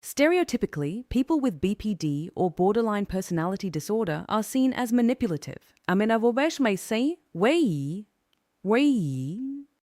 Stereotypically, people with BPD or borderline personality disorder are seen as manipulative.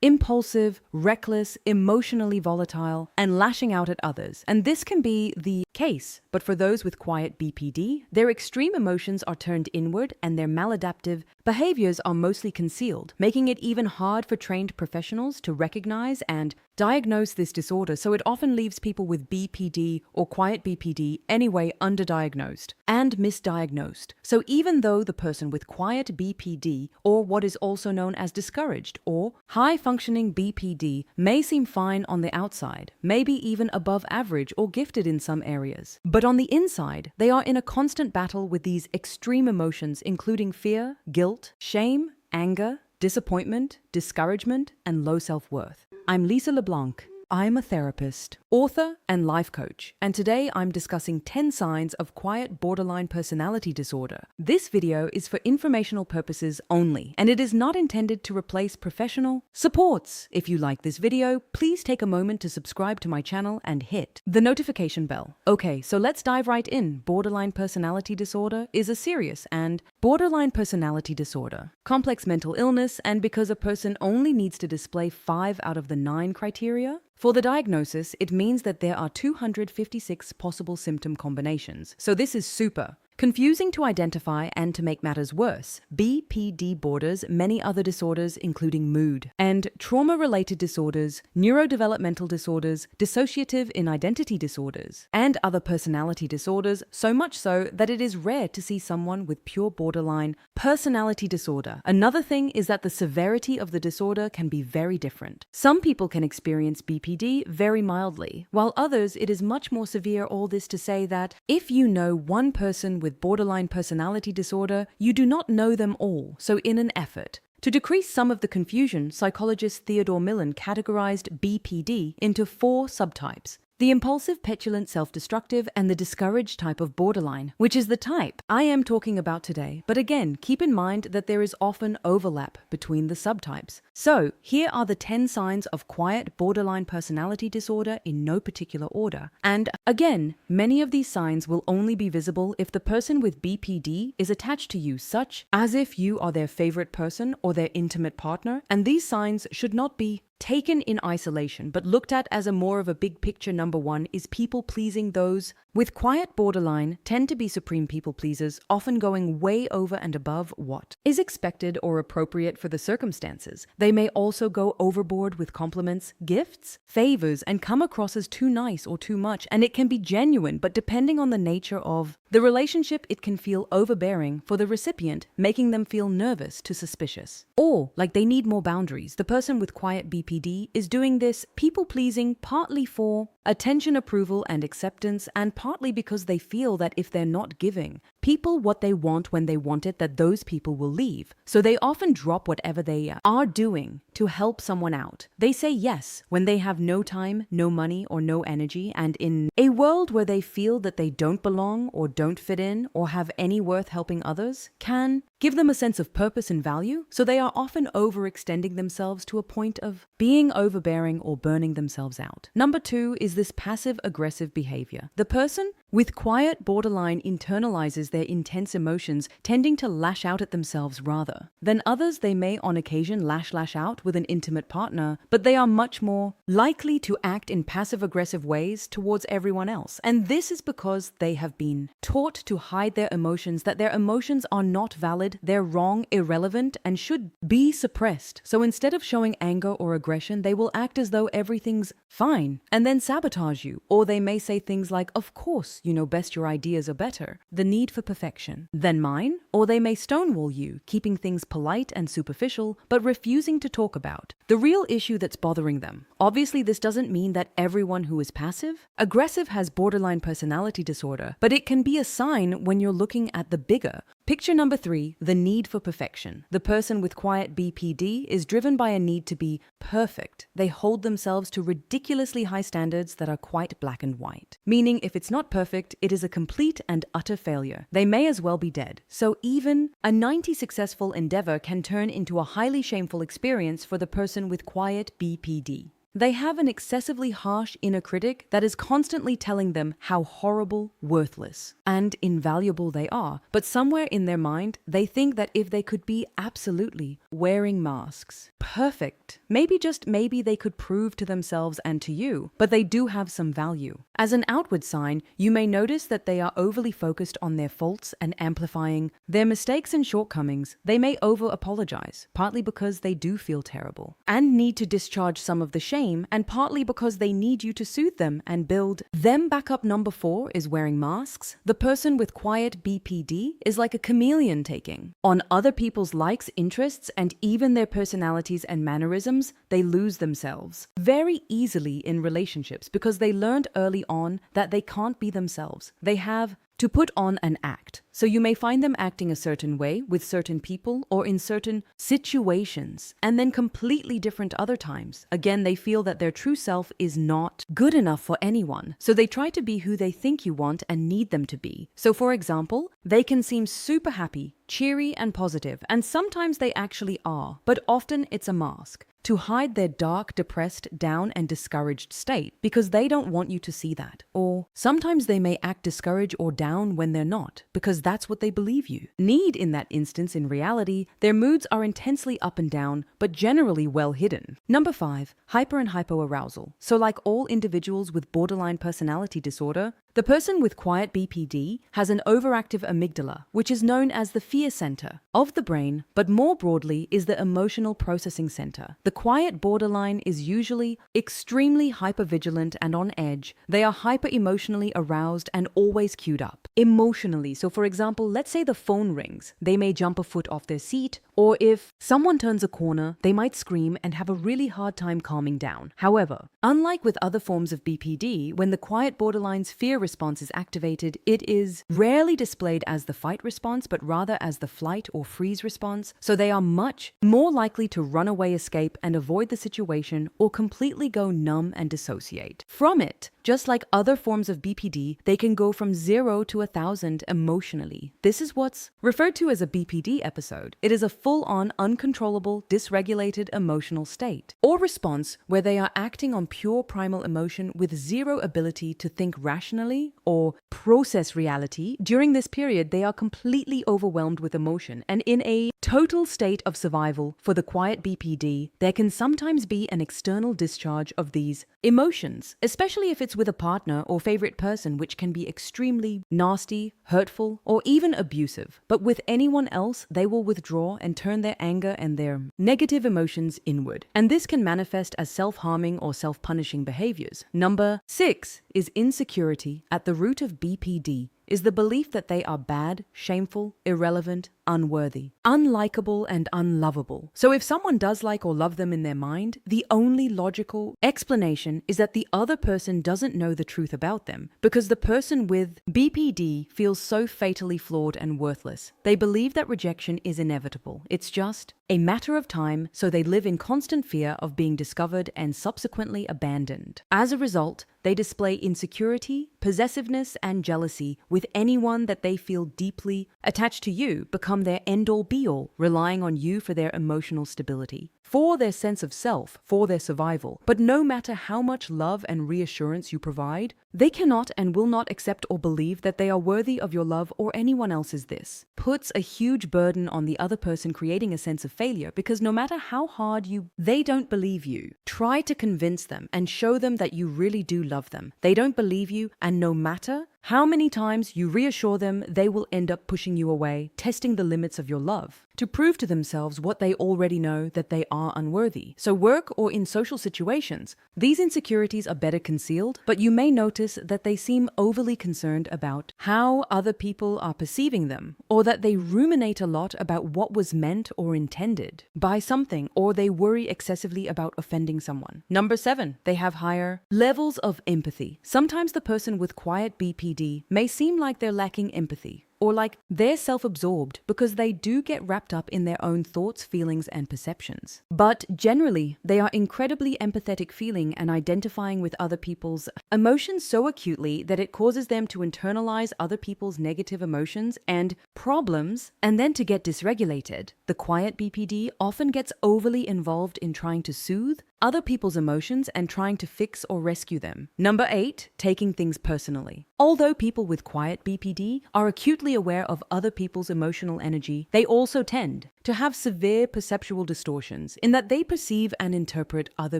Impulsive, reckless, emotionally volatile, and lashing out at others. And this can be the case, but for those with quiet BPD, their extreme emotions are turned inward and their maladaptive behaviors are mostly concealed, making it even hard for trained professionals to recognize and diagnose this disorder, so it often leaves people with BPD or quiet BPD anyway underdiagnosed and misdiagnosed. So even though the person with quiet BPD, or what is also known as discouraged or high-functioning BPD, may seem fine on the outside, maybe even above average or gifted in some areas, but on the inside, they are in a constant battle with these extreme emotions, including fear, guilt, shame, anger, disappointment, discouragement, and low self-worth. I'm Lise Leblanc. I'm a therapist, author, and life coach, and today I'm discussing 10 signs of quiet borderline personality disorder. This video is for informational purposes only, and it is not intended to replace professional supports. If you like this video, please take a moment to subscribe to my channel and hit the notification bell. Okay, so let's dive right in. Borderline personality disorder is a serious and borderline personality disorder, complex mental illness, and because a person only needs to display 5 out of the 9 criteria for the diagnosis, it means that there are 256 possible symptom combinations. So this is super confusing to identify, and to make matters worse, BPD borders many other disorders including mood and trauma-related disorders, neurodevelopmental disorders, dissociative inidentity disorders, and other personality disorders, so much so that it is rare to see someone with pure borderline personality disorder. Another thing is that the severity of the disorder can be very different. Some people can experience BPD very mildly, while others it is much more severe. All this to say that if you know one person with borderline personality disorder, you do not know them all. So in an effort to decrease some of the confusion, psychologist Theodore Millen categorized BPD into 4 subtypes: the impulsive, petulant, self-destructive, and the discouraged type of borderline, which is the type I am talking about today. But again, keep in mind that there is often overlap between the subtypes. So here are the 10 signs of quiet borderline personality disorder in no particular order. And again, many of these signs will only be visible if the person with BPD is attached to you, such as if you are their favorite person or their intimate partner. And these signs should not be taken in isolation, but looked at as a more of a big picture. Number 1 is people pleasing. Those with quiet borderline tend to be supreme people pleasers, often going way over and above what is expected or appropriate for the circumstances. They may also go overboard with compliments, gifts, favors, and come across as too nice or too much, and it can be genuine, but depending on the nature of the relationship, it can feel overbearing for the recipient, making them feel nervous to suspicious, or like they need more boundaries. The person with quiet BPD is doing this people-pleasing partly for attention, approval, and acceptance, and partly because they feel that if they're not giving people what they want when they want it, that those people will leave. So they often drop whatever they are doing to help someone out. They say yes when they have no time, no money, or no energy, and in a world where they feel that they don't belong or don't fit in or have any worth helping others, can give them a sense of purpose and value, so they are often overextending themselves to a point of being overbearing or burning themselves out. Number 2 is this passive-aggressive behavior. The person with quiet borderline internalizes their intense emotions, tending to lash out at themselves rather than others. They may on occasion lash out with an intimate partner, but they are much more likely to act in passive-aggressive ways towards everyone else. And this is because they have been taught to hide their emotions, that their emotions are not valid, they're wrong, irrelevant, and should be suppressed. So instead of showing anger or aggression, they will act as though everything's fine and then sabotage you. Or they may say things like, "Of course, you know best, your ideas are better," the need for perfection, than mine. Or they may stonewall you, keeping things polite and superficial, but refusing to talk about the real issue that's bothering them. Obviously, this doesn't mean that everyone who is passive-aggressive has borderline personality disorder, but it can be a sign when you're looking at the bigger picture. Number 3, the need for perfection. The person with quiet BPD is driven by a need to be perfect. They hold themselves to ridiculously high standards that are quite black and white, meaning if it's not perfect, it is a complete and utter failure. They may as well be dead. So even a 90 successful endeavor can turn into a highly shameful experience for the person with quiet BPD. They have an excessively harsh inner critic that is constantly telling them how horrible, worthless, and invaluable they are. But somewhere in their mind, they think that if they could be absolutely wearing masks, perfect, maybe just maybe they could prove to themselves and to you, but they do have some value. As an outward sign, you may notice that they are overly focused on their faults and amplifying their mistakes and shortcomings. They may over-apologize, partly because they do feel terrible and need to discharge some of the shame, and partly because they need you to soothe them and build them back up. Number 4 is wearing masks. The person with quiet BPD is like a chameleon taking on other people's likes, interests, and even their personalities and mannerisms. They lose themselves very easily in relationships because they learned early on that they can't be themselves. They have to put on an act. So you may find them acting a certain way with certain people or in certain situations, and then completely different other times. Again, they feel that their true self is not good enough for anyone. So they try to be who they think you want and need them to be. So for example, they can seem super happy, cheery, and positive, and sometimes they actually are, but often it's a mask to hide their dark, depressed, down, and discouraged state because they don't want you to see that. Or sometimes they may act discouraged or down when they're not because that's what they believe you need in that instance. In reality, their moods are intensely up and down, but generally well hidden. Number 5, hyper and hypoarousal. So like all individuals with borderline personality disorder, the person with quiet BPD has an overactive amygdala, which is known as the fear center of the brain, but more broadly is the emotional processing center. The quiet borderline is usually extremely hypervigilant and on edge. They are hyper-emotionally aroused and always queued up emotionally. So for example, let's say the phone rings. They may jump a foot off their seat, or if someone turns a corner, they might scream and have a really hard time calming down. However, unlike with other forms of BPD, when the quiet borderline's fear response is activated, it is rarely displayed as the fight response, but rather as the flight or freeze response. So they are much more likely to run away, escape, and avoid the situation, or completely go numb and dissociate from it. Just like other forms of BPD, they can go from 0 to 1,000 emotionally. This is what's referred to as a BPD episode. It is a full-on, uncontrollable, dysregulated emotional state or response where they are acting on pure primal emotion with zero ability to think rationally or process reality. During this period, they are completely overwhelmed with emotion and in a total state of survival. For the quiet BPD, there can sometimes be an external discharge of these emotions, especially if it's with a partner or favorite person, which can be extremely nasty, hurtful, or even abusive. But with anyone else, they will withdraw and turn their anger and their negative emotions inward. And this can manifest as self-harming or self-punishing behaviors. Number 6 is insecurity. At the root of BPD is the belief that they are bad, shameful, irrelevant, unworthy, unlikable, and unlovable. So if someone does like or love them in their mind, the only logical explanation is that the other person doesn't know the truth about them, because the person with BPD feels so fatally flawed and worthless. They believe that rejection is inevitable. It's just a matter of time, so they live in constant fear of being discovered and subsequently abandoned. As a result, they display insecurity, possessiveness, and jealousy with anyone that they feel deeply attached to. You become their end-all be-all, relying on you for their emotional stability, for their sense of self, for their survival. But no matter how much love and reassurance you provide, they cannot and will not accept or believe that they are worthy of your love or anyone else's. This puts a huge burden on the other person, creating a sense of failure, because no matter how hard they don't believe you. Try to convince them and show them that you really do love them. They don't believe you, and no matter how many times you reassure them, they will end up pushing you away, testing the limits of your love to prove to themselves what they already know, that they are unworthy. So work or in social situations, these insecurities are better concealed, but you may notice that they seem overly concerned about how other people are perceiving them, or that they ruminate a lot about what was meant or intended by something, or they worry excessively about offending someone. Number 7, they have higher levels of empathy. Sometimes the person with quiet BPD may seem like they're lacking empathy, or like they're self-absorbed, because they do get wrapped up in their own thoughts, feelings, and perceptions. But generally, they are incredibly empathetic, feeling and identifying with other people's emotions so acutely that it causes them to internalize other people's negative emotions and problems, and then to get dysregulated. The quiet BPD often gets overly involved in trying to soothe, other people's emotions and trying to fix or rescue them. Number 8, taking things personally. Although people with quiet BPD are acutely aware of other people's emotional energy, they also tend to have severe perceptual distortions in that they perceive and interpret other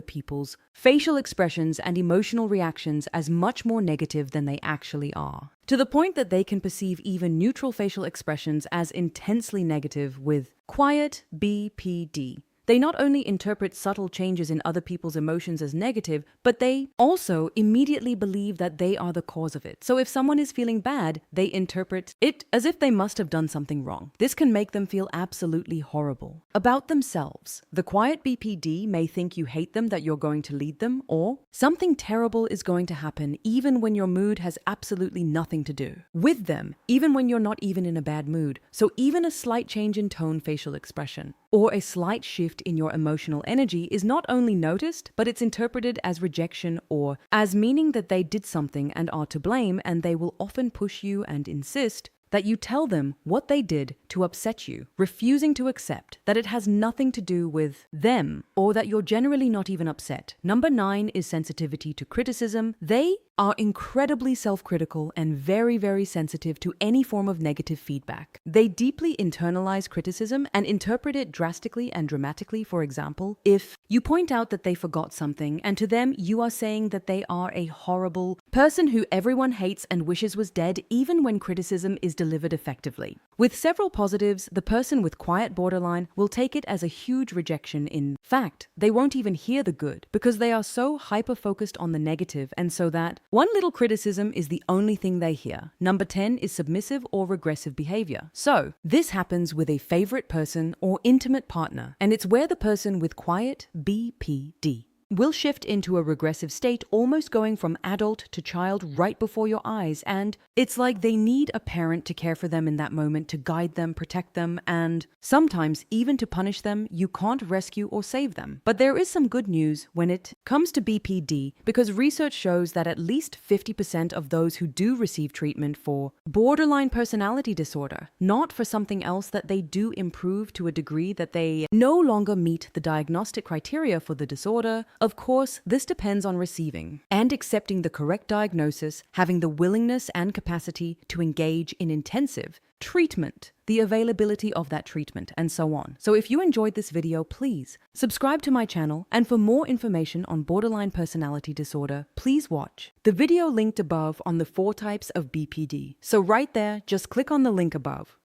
people's facial expressions and emotional reactions as much more negative than they actually are, to the point that they can perceive even neutral facial expressions as intensely negative. With quiet BPD, they not only interpret subtle changes in other people's emotions as negative, but they also immediately believe that they are the cause of it. So if someone is feeling bad, they interpret it as if they must have done something wrong. This can make them feel absolutely horrible about themselves. The quiet BPD may think you hate them, that you're going to lead them, or something terrible is going to happen even when your mood has absolutely nothing to do with them, even when you're not even in a bad mood. So even a slight change in tone, facial expression, or a slight shift in your emotional energy is not only noticed, but it's interpreted as rejection or as meaning that they did something and are to blame, and they will often push you and insist that you tell them what they did to upset you, refusing to accept that it has nothing to do with them or that you're generally not even upset. Number 9 is sensitivity to criticism. They are incredibly self-critical and very, very sensitive to any form of negative feedback. They deeply internalize criticism and interpret it drastically and dramatically. For example, if you point out that they forgot something, and to them you are saying that they are a horrible person who everyone hates and wishes was dead, even when criticism is delivered effectively. With several positives, the person with quiet borderline will take it as a huge rejection. In fact, they won't even hear the good because they are so hyper-focused on the negative, and so that one little criticism is the only thing they hear. Number 10 is submissive or regressive behavior. So, this happens with a favorite person or intimate partner, and it's where the person with quiet BPD will shift into a regressive state, almost going from adult to child right before your eyes, and it's like they need a parent to care for them in that moment, to guide them, protect them, and sometimes even to punish them. You can't rescue or save them. But there is some good news when it comes to BPD, because research shows that at least 50% of those who do receive treatment for borderline personality disorder, not for something else, that they do improve to a degree that they no longer meet the diagnostic criteria for the disorder. Of course, this depends on receiving and accepting the correct diagnosis, having the willingness and capacity to engage in intensive treatment, the availability of that treatment, and so on. So if you enjoyed this video, please subscribe to my channel, and for more information on borderline personality disorder, please watch the video linked above on the 4 types of BPD. So right there, just click on the link above.